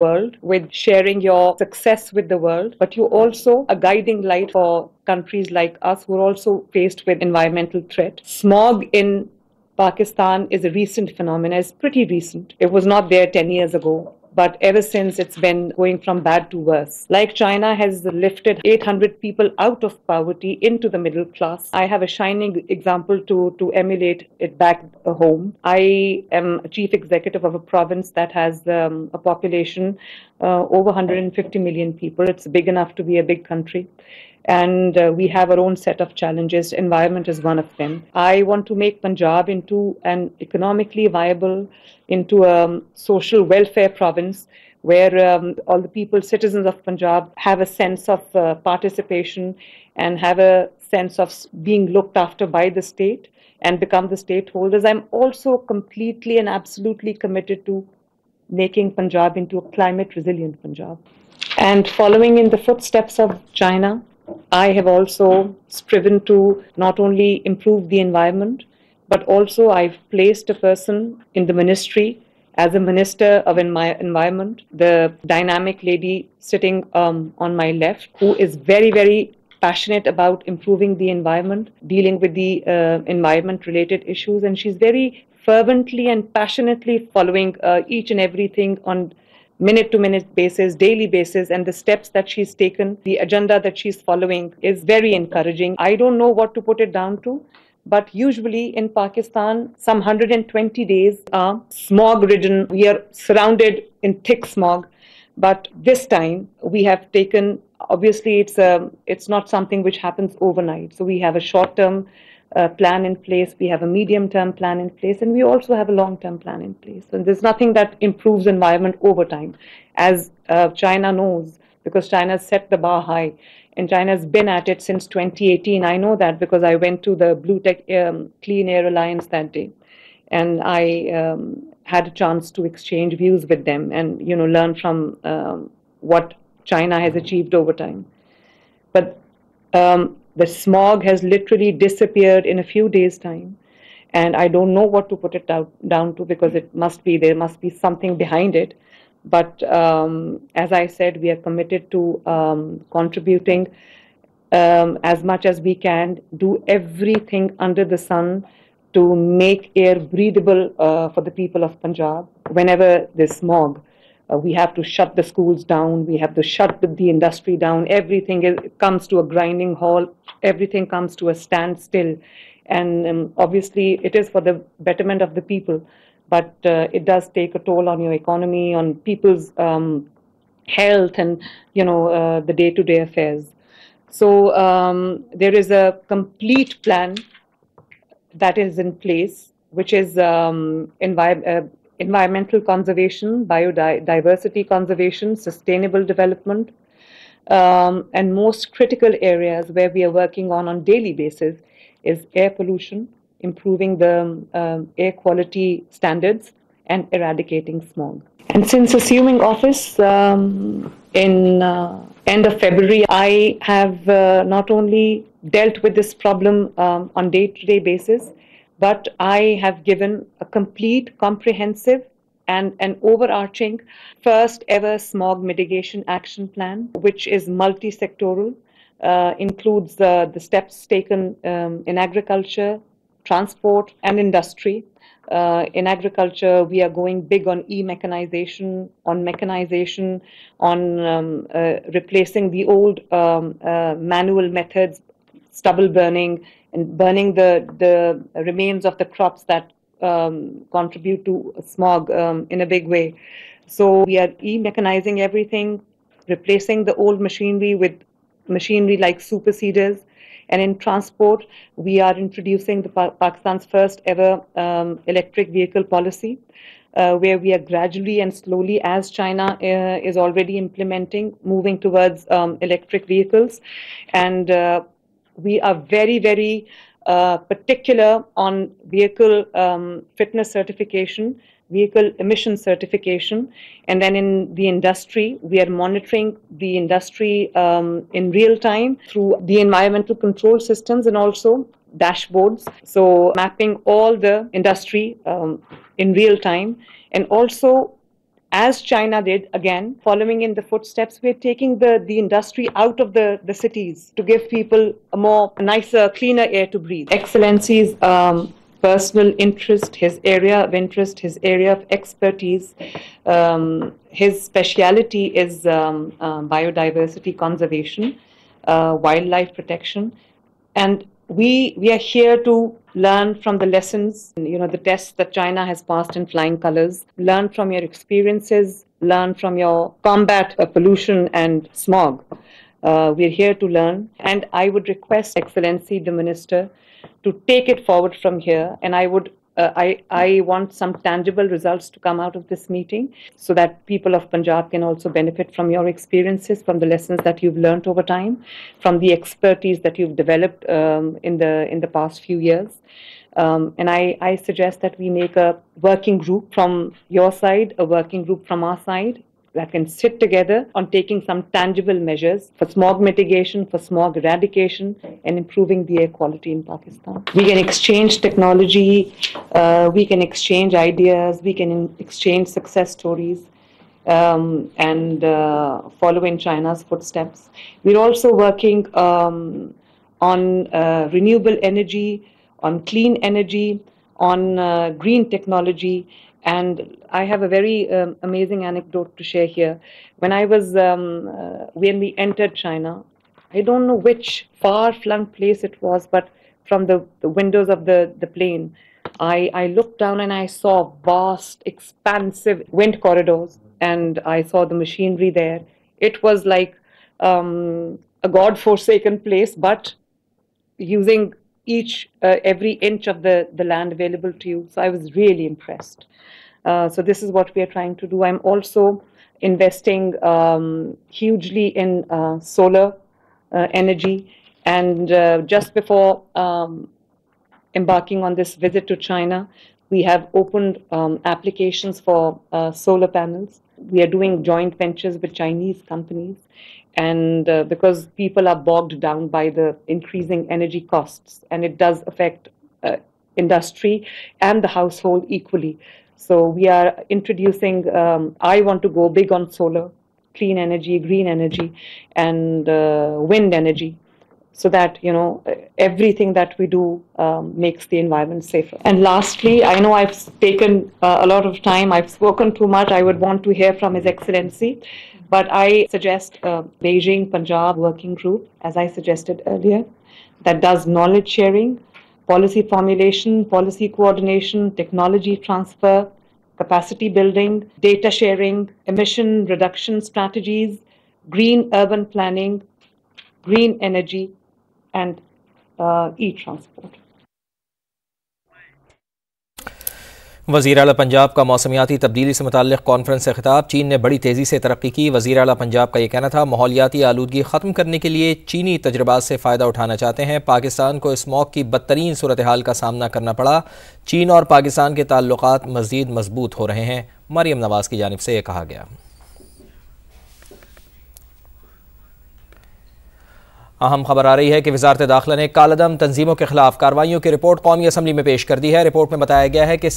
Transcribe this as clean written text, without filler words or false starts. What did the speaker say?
world, with sharing your success with the world, but you're also a guiding light for countries like us who are also faced with environmental threat. Smog in Pakistan is a recent phenomenon. It's pretty recent. It was not there 10 years ago. But ever since, it's been going from bad to worse. Like China has lifted 800 people out of poverty into the middle class. I have a shining example to emulate it back home. I am a chief executive of a province that has a population over 150 million people. It's big enough to be a big country. And we have our own set of challenges. Environment is one of them. I want to make Punjab into an economically viable, into a social welfare province where all the people, citizens of Punjab, have a sense of participation and have a sense of being looked after by the state and become the stakeholders. I'm also completely and absolutely committed to making Punjab into a climate resilient Punjab. And following in the footsteps of China, I have also striven to not only improve the environment, but also I've placed a person in the ministry as a minister of environment, the dynamic lady sitting on my left, who is very, very passionate about improving the environment, dealing with the environment-related issues, and she's very fervently and passionately following each and everything on minute-to-minute basis, daily basis, and the steps that she's taken, the agenda that she's following is very encouraging. I don't know what to put it down to, but usually in Pakistan, some 120 days are smog-ridden. We are surrounded in thick smog, but this time we have taken, obviously it's not something which happens overnight. So we have a short-term plan in place, we have a medium-term plan in place, and we also have a long-term plan in place. And there's nothing that improves environment over time, as China knows, because China's set the bar high, and China's been at it since 2018. I know that because I went to the Blue Tech Clean Air Alliance that day, and I had a chance to exchange views with them and learn from what China has achieved over time. But the smog has literally disappeared in a few days' time, and I don't know what to put it down to, because there must be something behind it. But as I said, we are committed to contributing as much as we can, do everything under the sun to make air breathable for the people of Punjab. Whenever there's smog, we have to shut the schools down, we have to shut the industry down, everything comes to a grinding halt, everything comes to a standstill. And obviously it is for the betterment of the people, but it does take a toll on your economy, on people's health and the day-to-day affairs. So there is a complete plan that is in place, which is environmental conservation, biodiversity conservation, sustainable development, and most critical areas where we are working on daily basis is air pollution, improving the air quality standards, and eradicating smog. And since assuming office in end of February, I have not only dealt with this problem on day-to-day basis, but I have given a complete, comprehensive, and an overarching first ever smog mitigation action plan, which is multi-sectoral, includes the steps taken in agriculture, transport, and industry. In agriculture, we are going big on mechanization, on replacing the old manual methods, stubble burning, and burning the remains of the crops that contribute to smog in a big way. So we are mechanizing everything, replacing the old machinery with machinery like super seeders. And in transport, we are introducing Pakistan's first ever electric vehicle policy, where we are gradually and slowly, as China is already implementing, moving towards electric vehicles. And we are very, very particular on vehicle fitness certification, vehicle emission certification. And then in the industry, we are monitoring the industry in real time through the environmental control systems and also dashboards. So mapping all the industry in real time, and also as China did, again, following in the footsteps, we're taking the industry out of the cities to give people a nicer, cleaner air to breathe. Excellency's personal interest, his area of interest, his area of expertise, his speciality is biodiversity conservation, wildlife protection, and we are here to learn from the lessons, the tests that China has passed in flying colors, learn from your experiences, learn from your combat pollution and smog. We're here to learn, and I would request Excellency the Minister to take it forward from here, and I want some tangible results to come out of this meeting so that people of Punjab can also benefit from your experiences, from the lessons that you've learned over time, from the expertise that you've developed in the past few years. And I suggest that we make a working group from your side, a working group from our side, that can sit together on taking some tangible measures for smog mitigation, for smog eradication, and improving the air quality in Pakistan. We can exchange technology, we can exchange ideas, we can exchange success stories, and follow in China's footsteps. We're also working on renewable energy, on clean energy, on green technology. And I have a very amazing anecdote to share here. When we entered China, I don't know which far-flung place it was, but from the windows of the plane, I looked down and I saw vast, expansive wind corridors, and I saw the machinery there. It was like a God-forsaken place, but using every inch of the land available to you. So I was really impressed. So this is what we are trying to do. I'm also investing hugely in solar energy. And just before embarking on this visit to China, we have opened applications for solar panels. We are doing joint ventures with Chinese companies. And because people are bogged down by the increasing energy costs, and it does affect industry and the household equally. So we are introducing, I want to go big on solar, clean energy, green energy, and wind energy, so that, everything that we do makes the environment safer. And lastly, I know I've taken a lot of time, I've spoken too much, I would want to hear from His Excellency, but I suggest a Beijing Punjab working group, as I suggested earlier, that does knowledge sharing, policy formulation, policy coordination, technology transfer, capacity building, data sharing, emission reduction strategies, green urban planning, green energy, and e-transport. वज़ीर आला पंजाब का मौसमियाती तब्दीली से मुताल्लिक़ conference से खिताब। चीन ने बड़ी तेज़ी से तरक्की की। वज़ीर आला पंजाब का ये कहना था, माहौलियाती आलूदगी ख़त्म करने के लिए चीनी तजर्बात से फ़ायदा उठाना चाहते हैं। पाकिस्तान को स्मॉग की बदतरीन सूरत हाल का सामना करना पड़ा। चीन और पाकिस्तान के ताल्लुकात मज़ीद मजबूत हो रहे हैं। मरियम नवाज़ की जानिब से ये कहा गया। अहम खबर आ रही है कि वज़ारत दाखिला ने कालादम तंजीमों के खिलाफ कार्रवाइयों की रिपोर्ट कौमी असम्बली में पेश कर दी है। रिपोर्ट में बताया गया है कि